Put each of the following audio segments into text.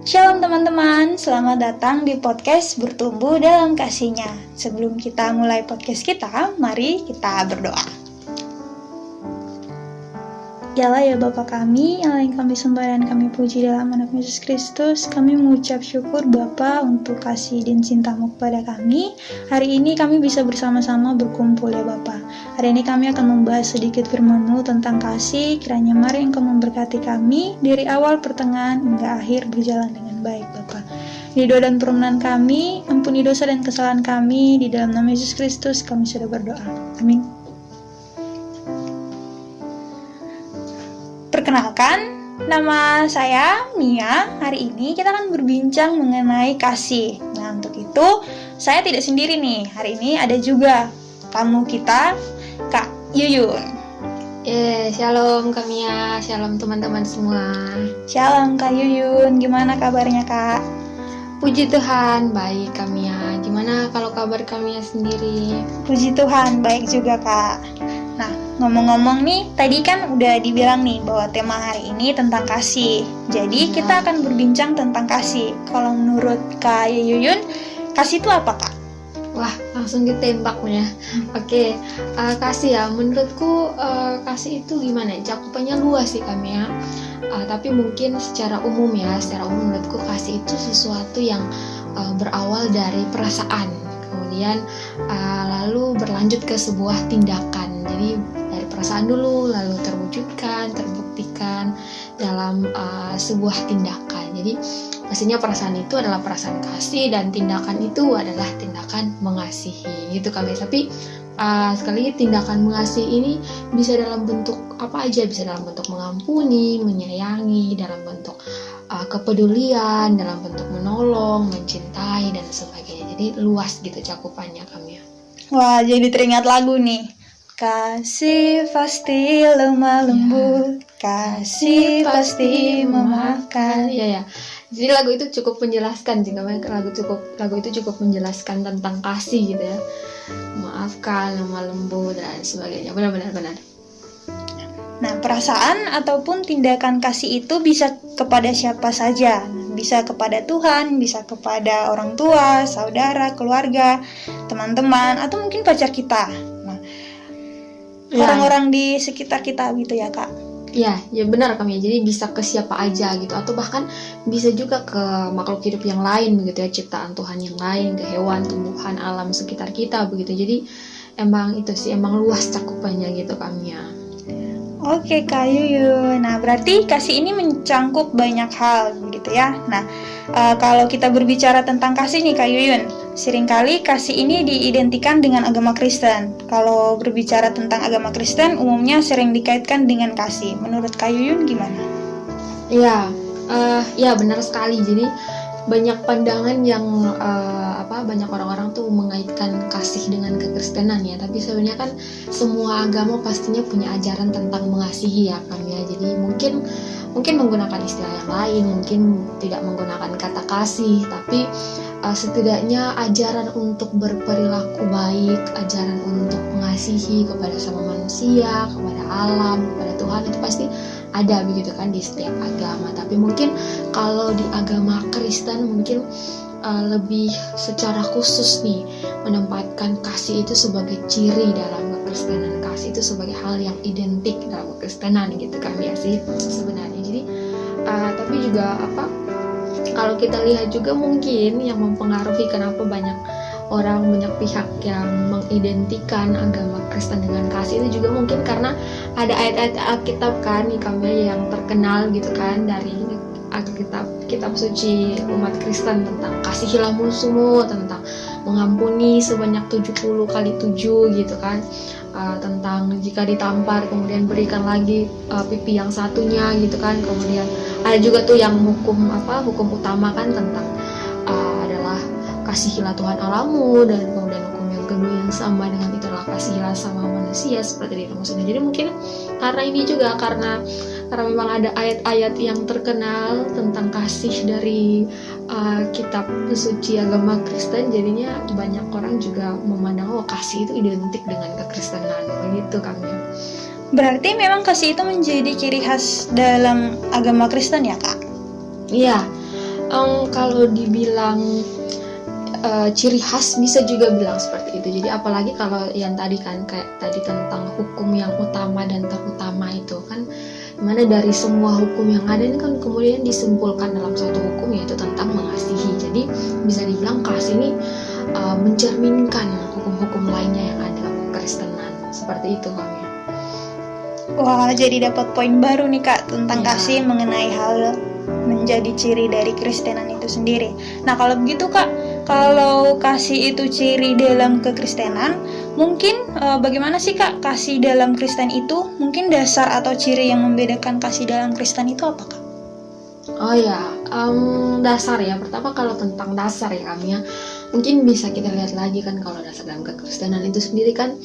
Shalom teman-teman, selamat datang di podcast Bertumbuh dalam Kasih-Nya. Sebelum kita mulai podcast kita, mari kita berdoa. Yalah ya Bapa kami, Allah yang kami sembah dan kami puji dalam nama Yesus Kristus. Kami mengucap syukur Bapa untuk kasih dan cinta-Mu kepada kami. Hari ini kami bisa bersama-sama berkumpul ya Bapa. Hari ini kami akan membahas sedikit firman-Mu tentang kasih. Kiranya mari Engkau memberkati kami dari awal, pertengahan, hingga akhir berjalan dengan baik Bapa. Di doa dan permohonan kami, ampuni dosa dan kesalahan kami. Di dalam nama Yesus Kristus kami sudah berdoa. Amin. Perkenalkan, nama saya Mia. Hari ini kita akan berbincang mengenai kasih. Nah, untuk itu saya tidak sendiri nih. Hari ini ada juga tamu kita, Kak Yuyun. Shalom Kak Mia, shalom teman-teman semua. Shalom Kak Yuyun, gimana kabarnya Kak? Puji Tuhan, baik Kak Mia. Gimana kalau kabar Kak Mia sendiri? Puji Tuhan, baik juga Kak. Nah, ngomong-ngomong nih, tadi kan udah dibilang nih bahwa tema hari ini tentang kasih. Jadi kita akan berbincang tentang kasih. Kalau menurut Kak Yuyun, kasih itu apa Kak? Wah, langsung ditembak ya. Oke, kasih ya. Menurutku kasih itu gimana? Cakupannya luas sih Kak Mia. Tapi mungkin secara umum menurutku kasih itu sesuatu yang berawal dari perasaan. Kemudian lalu berlanjut ke sebuah tindakan. Jadi dari perasaan dulu, lalu terwujudkan, terbuktikan dalam sebuah tindakan. Jadi pastinya perasaan itu adalah perasaan kasih dan tindakan itu adalah tindakan mengasihi. Gitu kami. Tapi sekali lagi tindakan mengasihi ini bisa dalam bentuk apa aja, bisa dalam bentuk mengampuni, menyayangi, dalam bentuk kepedulian, dalam bentuk menolong, mencintai dan sebagainya. Jadi luas gitu cakupannya kami. Wah, jadi teringat lagu nih. Kasih pasti lemah lembut, kasih pasti memaafkan. Iya. Jadi lagu itu cukup menjelaskan jika lagu itu cukup menjelaskan tentang kasih gitu ya. Memaafkan, lemah lembut dan sebagainya. Benar. Nah, perasaan ataupun tindakan kasih itu bisa kepada siapa saja. Bisa kepada Tuhan, bisa kepada orang tua, saudara, keluarga, teman-teman, atau mungkin pacar kita. Orang-orang di sekitar kita gitu ya Kak. Ya benar kami. Jadi bisa ke siapa aja gitu, atau bahkan bisa juga ke makhluk hidup yang lain begitu ya, ciptaan Tuhan yang lain, ke hewan, tumbuhan, alam sekitar kita begitu. Jadi emang luas cakupannya gitu kami ya. Oke Kak Yuyun. Nah, berarti kasih ini mencangkup banyak hal gitu ya. Nah, kalau kita berbicara tentang kasih nih Kak Yuyun, seringkali kasih ini diidentikan dengan agama Kristen. Kalau berbicara tentang agama Kristen, umumnya sering dikaitkan dengan kasih. Menurut Kak Yuyun gimana? Ya benar sekali. Jadi banyak pandangan yang banyak orang-orang tuh mengaitkan kasih dengan kekristenan ya. Tapi sebenarnya kan semua agama pastinya punya ajaran tentang mengasihi ya kan ya. Jadi mungkin menggunakan istilah yang lain, mungkin tidak menggunakan kata kasih, tapi setidaknya ajaran untuk berperilaku baik, ajaran untuk mengasihi kepada sama manusia, kepada alam, kepada Tuhan itu pasti ada begitu kan di setiap agama. Tapi mungkin kalau di agama Kristen mungkin lebih secara khusus nih menempatkan kasih itu sebagai ciri dalam kekristenan. Kasih itu sebagai hal yang identik dalam kekristenan gitu kan ya sih sebenarnya. Jadi tapi juga kalau kita lihat juga mungkin yang mempengaruhi kenapa banyak pihak yang mengidentikan agama Kristen dengan kasih itu juga mungkin karena ada ayat-ayat Alkitab kan nih kami yang terkenal gitu kan dari kitab suci umat Kristen tentang kasihilah musuhmu, tentang mengampuni sebanyak 70 kali 7 gitu kan, tentang jika ditampar kemudian berikan lagi pipi yang satunya gitu kan. Kemudian ada juga tuh yang hukum utama kan tentang adalah kasihilah Tuhan Allahmu, dan kemudian hukum yang kedua yang sama dengan itu adalah kasihilah sama manusia seperti dirimu sendiri. Jadi mungkin karena ini juga karena memang ada ayat-ayat yang terkenal tentang kasih dari kitab suci agama Kristen, jadinya banyak orang juga memandang kasih itu identik dengan kekristenan begitu kami. Berarti memang kasih itu menjadi ciri khas dalam agama Kristen ya Kak? Iya, Kalau dibilang ciri khas bisa juga bilang seperti itu. Jadi apalagi kalau yang tadi kan kayak tadi tentang hukum yang utama dan terutama itu kan, mana dari semua hukum yang ada ini kan kemudian disimpulkan dalam satu hukum, yaitu tentang mengasihi. Jadi bisa dibilang kasih ini mencerminkan hukum-hukum lainnya yang ada dalam kekristenan, seperti itu kami. Wah, jadi dapat poin baru nih Kak tentang Ya. kasih mengenai hal menjadi ciri dari Kristenan itu sendiri. Nah, kalau begitu Kak, kalau kasih itu ciri dalam kekristenan, mungkin bagaimana sih Kak kasih dalam Kristen itu? Mungkin dasar atau ciri yang membedakan kasih dalam Kristen itu apa Kak? Oh ya, dasar ya. Pertama kalau tentang dasar ya kami ya, mungkin bisa kita lihat lagi kan kalau dasar dalam kekristenan itu sendiri kan,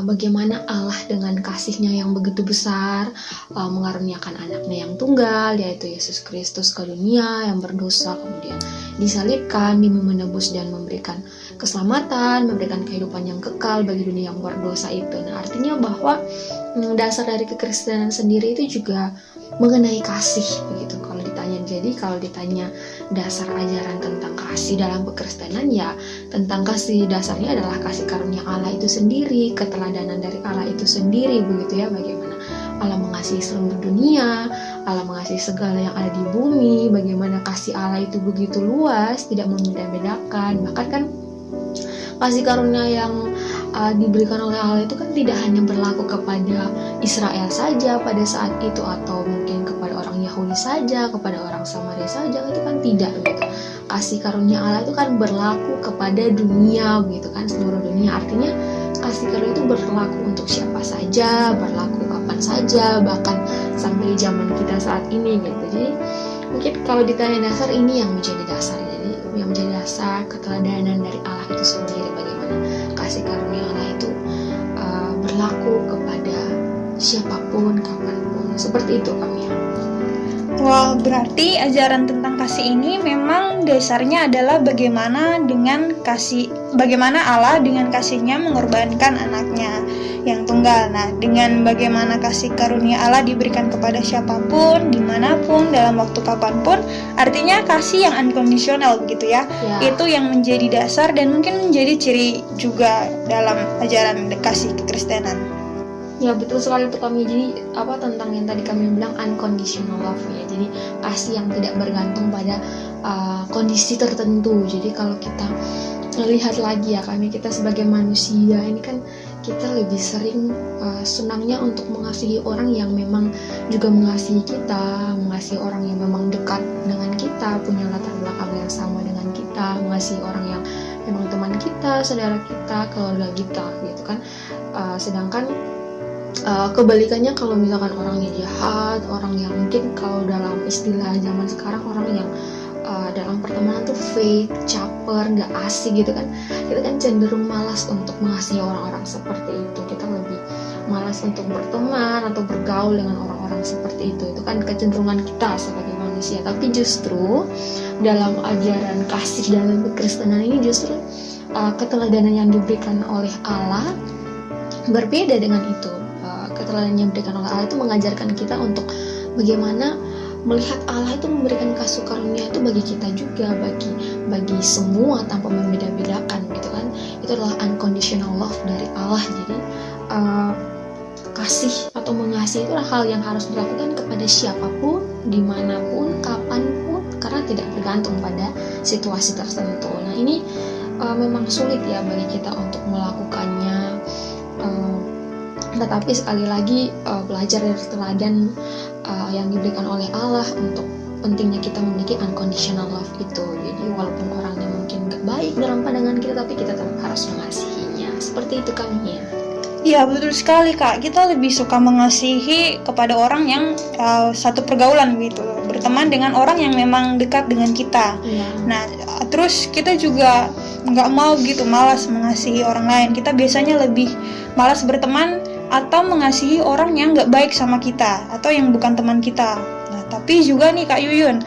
bagaimana Allah dengan kasihnya yang begitu besar mengaruniakan anaknya yang tunggal, yaitu Yesus Kristus ke dunia yang berdosa, kemudian disalibkan demi menebus dan memberikan keselamatan, memberikan kehidupan yang kekal bagi dunia yang berdosa itu. Nah, artinya bahwa dasar dari kekristenan sendiri itu juga mengenai kasih begitu. Kalau ditanya dasar ajaran tentang kasih dalam kekristenan, ya tentang kasih, dasarnya adalah kasih karunia Allah itu sendiri, keteladanan dari Allah itu sendiri begitu ya, bagaimana Allah mengasihi seluruh dunia, Allah mengasihi segala yang ada di bumi, bagaimana kasih Allah itu begitu luas, tidak membeda-bedakan. Bahkan kan kasih karunia yang diberikan oleh Allah itu kan tidak hanya berlaku kepada Israel saja pada saat itu, atau mungkin kepada orang Yahudi saja, kepada orang Samaria saja, itu kan tidak begitu. Kasih karunia Allah itu kan berlaku kepada dunia begitu kan, seluruh dunia. Artinya kasih karunia itu berlaku untuk siapa saja, berlaku kapan saja, bahkan sampai di zaman kita saat ini gitu. Jadi mungkin kalau ditanya dasar, ini yang menjadi dasar. Jadi yang menjadi dasar keteladanan dari Allah itu sendiri, bagaimana kasih karunia Allah itu berlaku kepada siapapun, kapanpun. Seperti itu kami ya. Wah, berarti ajaran tentang kasih ini memang dasarnya adalah bagaimana Allah dengan kasihnya mengorbankan anaknya yang tunggal. Nah, dengan bagaimana kasih karunia Allah diberikan kepada siapapun, dimanapun, dalam waktu kapanpun, artinya kasih yang unconditional begitu ya. Itu yang menjadi dasar dan mungkin menjadi ciri juga dalam ajaran kasih kekristenan. Ya betul sekali itu kami. Jadi tentang yang tadi kami bilang unconditional love ya. Jadi kasih yang tidak bergantung pada kondisi tertentu. Jadi kalau kita lihat lagi ya, kita sebagai manusia ini kan kita lebih sering senangnya untuk mengasihi orang yang memang juga mengasihi kita, mengasihi orang yang memang dekat dengan kita, punya latar belakang yang sama dengan kita, mengasihi orang yang memang teman kita, saudara kita, keluarga kita gitu kan. Sedangkan kebalikannya kalau misalkan orangnya jahat, orang yang mungkin kalau dalam istilah zaman sekarang orang yang dalam pertemanan tuh fake, caper, gak asik gitu kan, kita kan cenderung malas untuk mengasihi orang-orang seperti itu. Kita lebih malas untuk berteman atau bergaul dengan orang-orang seperti itu kan kecenderungan kita sebagai manusia. Tapi justru dalam ajaran kasih dalam kekristenan ini justru keteladanan yang diberikan oleh Allah berbeda dengan itu. Keteladanan yang diberikan oleh Allah itu mengajarkan kita untuk bagaimana melihat Allah itu memberikan kasih karunia itu bagi kita juga, bagi semua tanpa membeda-bedakan gitu kan. Itu adalah unconditional love dari Allah. Jadi kasih atau mengasihi itu adalah hal yang harus dilakukan kepada siapapun, dimanapun, kapanpun, karena tidak bergantung pada situasi tertentu. Nah ini memang sulit ya bagi kita untuk melakukannya. Tetapi sekali lagi belajar dari teladan yang diberikan oleh Allah untuk pentingnya kita memiliki unconditional love itu. Jadi walaupun orangnya mungkin gak baik dalam pandangan kita, tapi kita tetap harus mengasihinya. Seperti itu kami ya. Iya betul sekali Kak, kita lebih suka mengasihi kepada orang yang satu pergaulan gitu, berteman dengan orang yang memang dekat dengan kita. Nah terus kita juga nggak mau gitu malas mengasihi orang lain. Kita biasanya lebih malas berteman atau mengasihi orang yang nggak baik sama kita atau yang bukan teman kita. Nah tapi juga nih Kak Yuyun,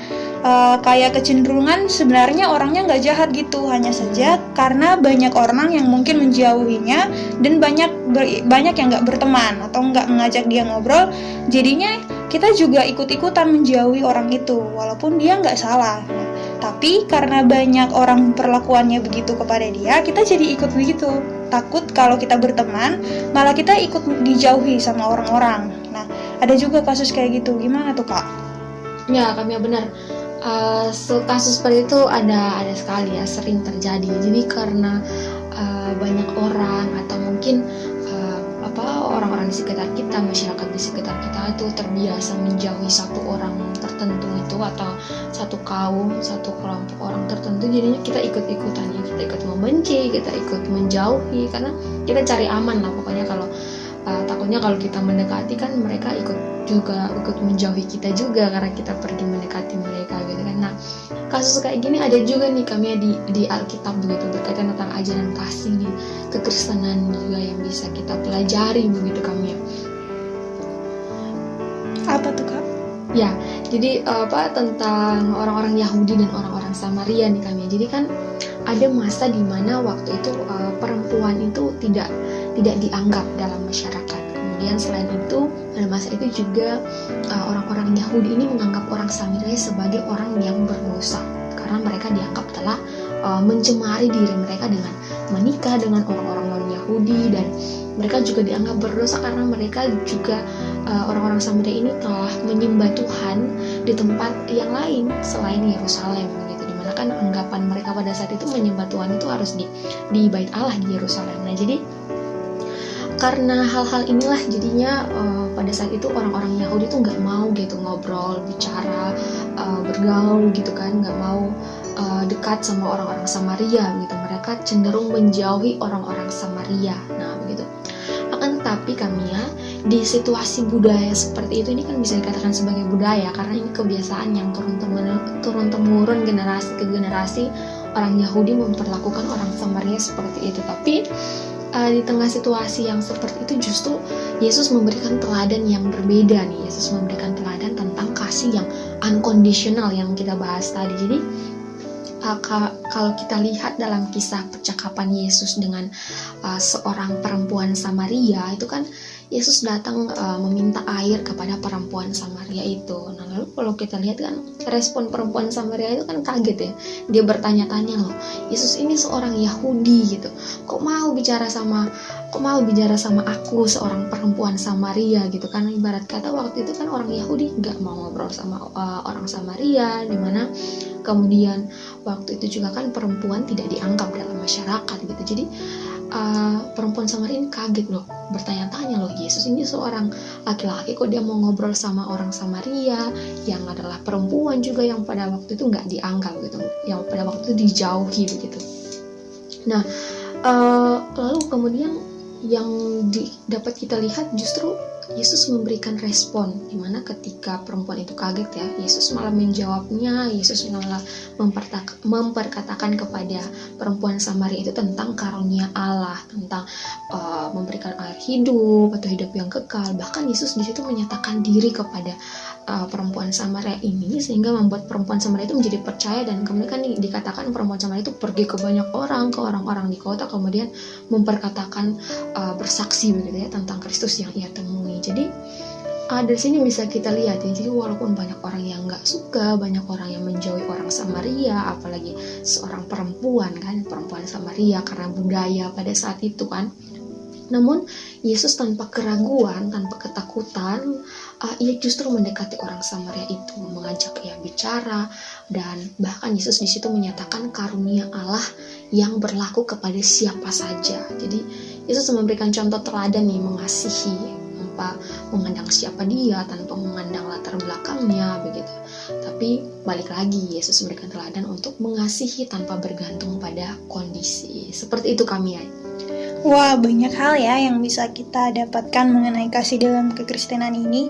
kayak kecenderungan sebenarnya orangnya nggak jahat gitu, hanya saja karena banyak orang yang mungkin menjauhinya dan banyak yang nggak berteman atau nggak mengajak dia ngobrol, jadinya kita juga ikut-ikutan menjauhi orang itu walaupun dia nggak salah. Tapi karena banyak orang perlakuannya begitu kepada dia, kita jadi ikut begitu. Takut kalau kita berteman, malah kita ikut dijauhi sama orang-orang. Nah, ada juga kasus kayak gitu. Gimana tuh, Kak? Ya, kami benar. Kasus seperti itu ada sekali ya, sering terjadi. Jadi karena banyak orang atau mungkin orang-orang di sekitar kita, masyarakat di sekitar kita itu terbiasa menjauhi satu orang tertentu itu atau satu kaum, satu kelompok orang tertentu, jadinya kita ikut-ikutan ya, kita ikut membenci, kita ikut menjauhi karena kita cari aman lah pokoknya. Kalau takutnya kalau kita mendekati kan mereka ikut menjauhi kita juga karena kita pergi mendekati mereka gitu kan. Nah, kasus kayak gini ada juga nih kami di Alkitab begitu, berkaitan tentang ajaran kasih di kekristenan juga yang bisa kita pelajari begitu kami ya. Apa tuh, Kak? Ya, jadi tentang orang-orang Yahudi dan orang-orang Samaria nih kami. Jadi kan ada masa di mana waktu itu perempuan itu tidak dianggap dalam masyarakat. Kemudian selain itu pada masa itu juga orang-orang Yahudi ini menganggap orang Samaria sebagai orang yang berdosa karena mereka dianggap telah mencemari diri mereka dengan menikah dengan orang-orang non-Yahudi, dan mereka juga dianggap berdosa karena mereka juga orang-orang Samaria ini telah menyembah Tuhan di tempat yang lain selain Yerusalem gitu. Dimana kan anggapan mereka pada saat itu menyembah Tuhan itu harus di Bait Allah di Yerusalem. Nah, jadi karena hal-hal inilah jadinya pada saat itu orang-orang Yahudi tuh nggak mau gitu ngobrol, bicara, bergaul gitu kan, nggak mau dekat sama orang-orang Samaria gitu. Mereka cenderung menjauhi orang-orang Samaria. Nah begitu. Akan tetapi kami ya, di situasi budaya seperti itu, ini kan bisa dikatakan sebagai budaya karena ini kebiasaan yang turun-temurun generasi ke generasi, orang Yahudi memperlakukan orang Samaria seperti itu. Tapi di tengah situasi yang seperti itu justru Yesus memberikan teladan yang berbeda nih. Yesus memberikan teladan tentang kasih yang unconditional yang kita bahas tadi. Jadi kalau kita lihat dalam kisah percakapan Yesus dengan seorang perempuan Samaria, itu kan Yesus datang meminta air kepada perempuan Samaria itu. Nah, lalu kalau kita lihat kan respon perempuan Samaria itu kan kaget ya. Dia bertanya-tanya, loh, Yesus ini seorang Yahudi gitu. Kok mau bicara sama aku, seorang perempuan Samaria gitu kan. Ibarat kata waktu itu kan orang Yahudi nggak mau ngobrol sama orang Samaria, dimana kemudian waktu itu juga kan perempuan tidak dianggap dalam masyarakat gitu. Jadi perempuan Samaria ini kaget loh, bertanya-tanya loh, Yesus ini seorang laki-laki kok dia mau ngobrol sama orang Samaria yang adalah perempuan juga yang pada waktu itu nggak dianggap gitu, yang pada waktu itu dijauhi begitu. Nah, lalu kemudian yang dapat kita lihat justru Yesus memberikan respon, dimana ketika perempuan itu kaget ya, Yesus malah menjawabnya. Yesus malah memperkatakan kepada perempuan Samaria itu tentang karunia Allah, tentang memberikan air hidup atau hidup yang kekal. Bahkan Yesus di situ menyatakan diri kepada perempuan Samaria ini, sehingga membuat perempuan Samaria itu menjadi percaya, dan kemudian kan dikatakan perempuan Samaria itu pergi ke banyak orang, ke orang-orang di kota, kemudian memperkatakan bersaksi begitu ya tentang Kristus yang ia temui. Jadi dari sini bisa kita lihat ya, jadi walaupun banyak orang yang nggak suka, banyak orang yang menjauhi orang Samaria, apalagi seorang perempuan kan, perempuan Samaria karena budaya pada saat itu kan, namun Yesus tanpa keraguan, tanpa ketakutan, ia justru mendekati orang Samaria itu, mengajak ia bicara, dan bahkan Yesus di situ menyatakan karunia Allah yang berlaku kepada siapa saja. Jadi Yesus memberikan contoh teladan nih, mengasihi tanpa memandang siapa dia, tanpa memandang latar belakangnya begitu. Tapi balik lagi, Yesus memberikan teladan untuk mengasihi tanpa bergantung pada kondisi. Seperti itu kami ya. Wah, banyak hal ya yang bisa kita dapatkan mengenai kasih dalam kekristenan ini.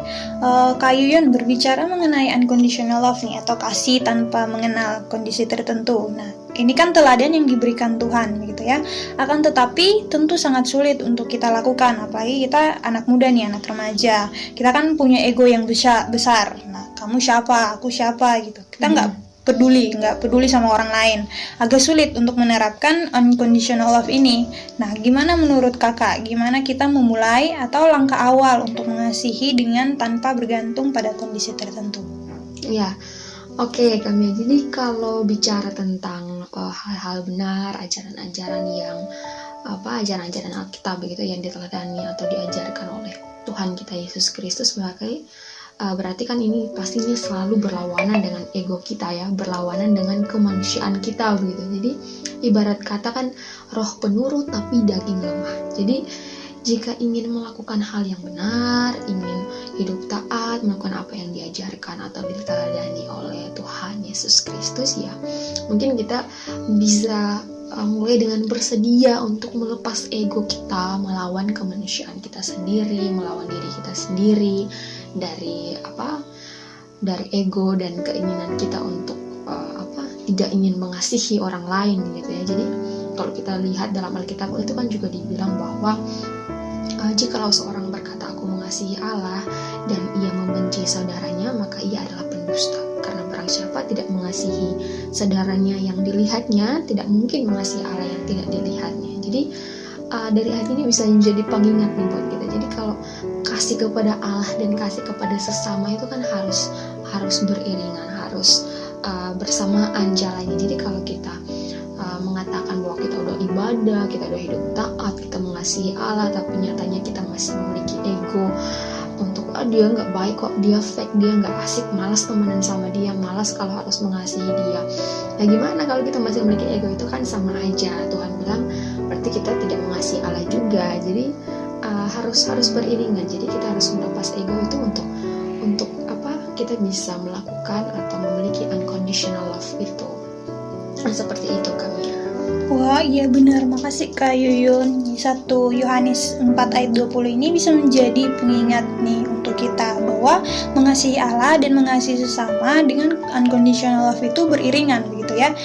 Kak Yuyun berbicara mengenai unconditional love nih, atau kasih tanpa mengenal kondisi tertentu. Nah, ini kan teladan yang diberikan Tuhan gitu ya. Akan tetapi tentu sangat sulit untuk kita lakukan, apalagi kita anak muda nih, anak remaja. Kita kan punya ego yang besar. Nah, kamu siapa, aku siapa gitu. Kita nggak peduli sama orang lain. Agak sulit untuk menerapkan unconditional love ini. Nah, gimana menurut kakak? Gimana kita memulai atau langkah awal untuk mengasihi dengan tanpa bergantung pada kondisi tertentu? Ya, Oke, kami. Jadi kalau bicara tentang hal-hal benar, ajaran-ajaran yang ajaran-ajaran Alkitab begitu yang diteladani atau diajarkan oleh Tuhan kita Yesus Kristus berarti kan ini pastinya selalu berlawanan dengan ego kita ya, berlawanan dengan kemanusiaan kita begitu. Jadi ibarat kata kan roh penurut tapi daging lemah. Jadi jika ingin melakukan hal yang benar, ingin hidup taat, melakukan apa yang diajarkan atau diteladani oleh Tuhan Yesus Kristus ya, mungkin kita bisa mulai dengan bersedia untuk melepas ego kita, melawan kemanusiaan kita sendiri, melawan diri kita sendiri dari ego dan keinginan kita untuk tidak ingin mengasihi orang lain gitu ya. Jadi kalau kita lihat dalam Alkitab itu kan juga dibilang bahwa jikalau seorang berkata aku mengasihi Allah dan ia membenci saudaranya, maka ia adalah pendusta. Karena barang siapa tidak mengasihi saudaranya yang dilihatnya, tidak mungkin mengasihi Allah yang tidak dilihatnya. Jadi dari ayat ini bisa menjadi pengingat nih buat kita. Jadi kalau kasih kepada Allah dan kasih kepada sesama itu kan harus beriringan, harus bersamaan jalannya. Jadi kalau kita mengatakan bahwa kita udah ibadah, kita udah hidup taat, kita mengasihi Allah, tapi nyatanya kita masih memiliki ego untuk dia nggak baik kok, dia fake, dia nggak asik, malas temenan sama dia, malas kalau harus mengasihi dia. Nah gimana kalau kita masih memiliki ego? Itu kan sama aja. Tuhan bilang berarti kita tidak mengasihi Allah juga. Jadi harus beriringan. Jadi kita harus melepas ego itu untuk kita bisa melakukan atau memiliki unconditional love itu. Nah, seperti itu kami. Wah, iya benar. Makasih Kak Yuyun. 1 Yohanes 4 ayat 20 ini bisa menjadi pengingat nih untuk kita bahwa mengasihi Allah dan mengasihi sesama dengan unconditional love itu beriringan begitu ya.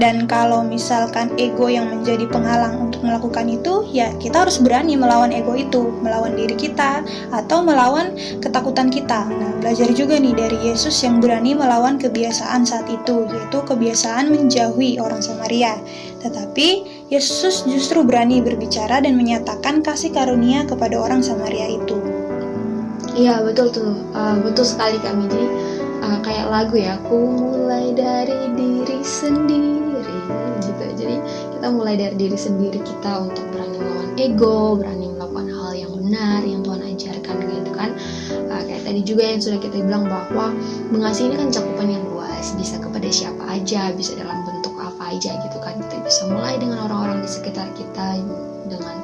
Dan kalau misalkan ego yang menjadi penghalang untuk melakukan itu, ya kita harus berani melawan ego itu, melawan diri kita atau melawan ketakutan kita. Nah, belajar juga nih dari Yesus yang berani melawan kebiasaan saat itu, yaitu kebiasaan menjauhi orang Samaria. Tetapi Yesus justru berani berbicara dan menyatakan kasih karunia kepada orang Samaria itu. Iya betul tuh, betul sekali kami. Jadi kayak lagu ya, aku mulai dari diri sendiri gitu. Jadi kita mulai dari diri sendiri kita untuk berani melawan ego, berani melakukan hal yang benar yang Tuhan ajarkan gitu kan. Kayak tadi juga yang sudah kita bilang bahwa mengasihi ini kan cakupan yang luas, bisa kepada siapa aja, bisa dalam bentuk apa aja gitu kan. Kita bisa mulai dengan orang-orang di sekitar kita, dengan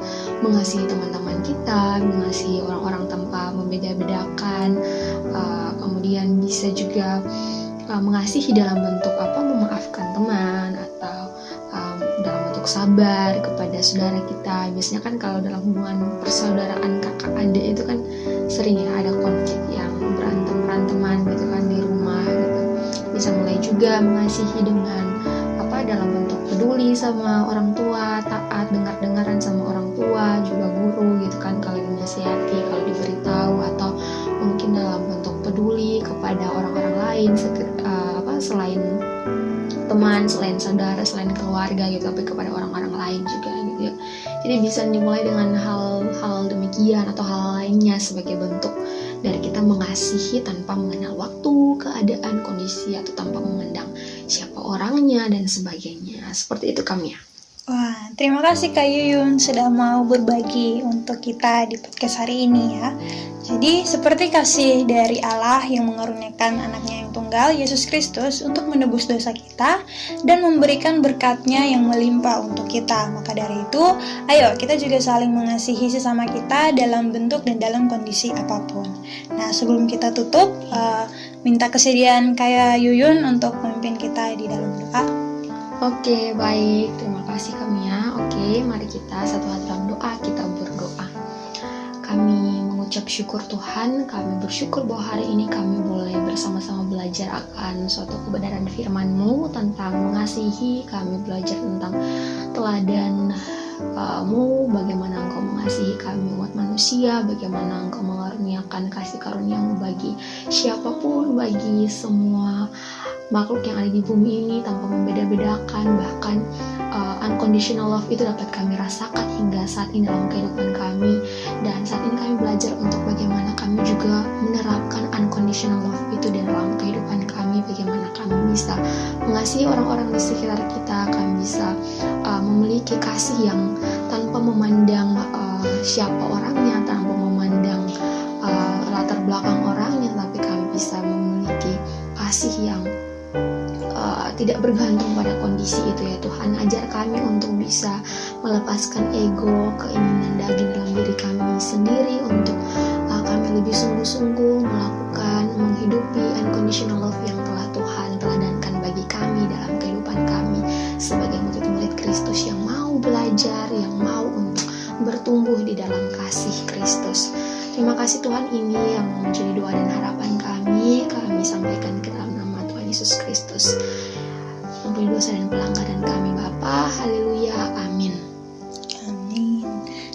mengasihi teman-teman kita, mengasihi orang-orang tanpa membeda-bedakan, kemudian bisa juga mengasihi dalam bentuk memaafkan teman atau dalam bentuk sabar kepada saudara kita. Biasanya kan kalau dalam hubungan persaudaraan kakak adik itu kan sering ya ada konflik yang beranteman gitu kan di rumah gitu. Bisa mulai juga mengasihi dengan dalam bentuk peduli sama orang tua, taat, dengar-dengaran sama orang tua, juga guru gitu kan kalau dinasihati, kalau diberitahu, atau mungkin dalam bentuk peduli kepada orang-orang lain selain teman, selain saudara, selain keluarga gitu, tapi kepada orang-orang lain juga gitu ya. Jadi bisa dimulai dengan hal-hal demikian atau hal lainnya sebagai bentuk dari kita mengasihi tanpa mengenal waktu, keadaan, kondisi, atau tanpa memandang siapa orangnya dan sebagainya. Seperti itu kami ya. Wah, terima kasih Kak Yuyun sudah mau berbagi untuk kita di podcast hari ini ya. Jadi seperti kasih dari Allah yang mengaruniakan anaknya yang tunggal, Yesus Kristus, untuk menebus dosa kita dan memberikan berkat-Nya yang melimpah untuk kita. Maka dari itu, ayo kita juga saling mengasihi sesama kita dalam bentuk dan dalam kondisi apapun. Nah, sebelum kita tutup, minta kesediaan Kak Yuyun untuk memimpin kita di dalam doa. Oke, baik. Terima kasih kami ya. Oke, mari kita satu hati dalam doa, kita berdoa. Kami mengucap syukur Tuhan, kami bersyukur bahwa hari ini kami boleh bersama-sama belajar akan suatu kebenaran firman-Mu tentang mengasihi. Kami belajar tentang teladan-Mu, bagaimana Engkau mengasihi kami umat manusia, bagaimana Engkau mengaruniakan kasih karunia-Mu bagi siapapun, bagi semua makhluk yang ada di bumi ini tanpa membeda-bedakan. Bahkan unconditional love itu dapat kami rasakan hingga saat ini dalam kehidupan kami. Dan saat ini kami belajar untuk bagaimana kami juga menerapkan unconditional love itu dalam kehidupan kami. Bagaimana kami bisa mengasihi orang-orang di sekitar kita, kami bisa memiliki kasih yang tanpa memandang siapa orangnya, tanpa memandang latar belakang orangnya, tapi kami bisa memiliki kasih yang tidak bergantung pada kondisi itu ya Tuhan. Ajar kami untuk bisa melepaskan ego, keinginan daging dalam diri kami sendiri, untuk kami lebih sungguh-sungguh melakukan, menghidupi unconditional love yang telah Tuhan teladankan bagi kami dalam kehidupan kami sebagai murid-murid Kristus yang mau belajar, yang mau untuk bertumbuh di dalam kasih Kristus. Terima kasih Tuhan, ini yang menjadi doa dan harapan kami sampaikan ke dalam nama Tuhan Yesus Kristus. Ampuni dosa dan pelanggaran kami Bapa. Haleluya, amin. Amin.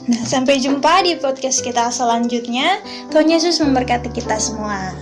Nah, sampai jumpa di podcast kita selanjutnya. Tuhan Yesus memberkati kita semua.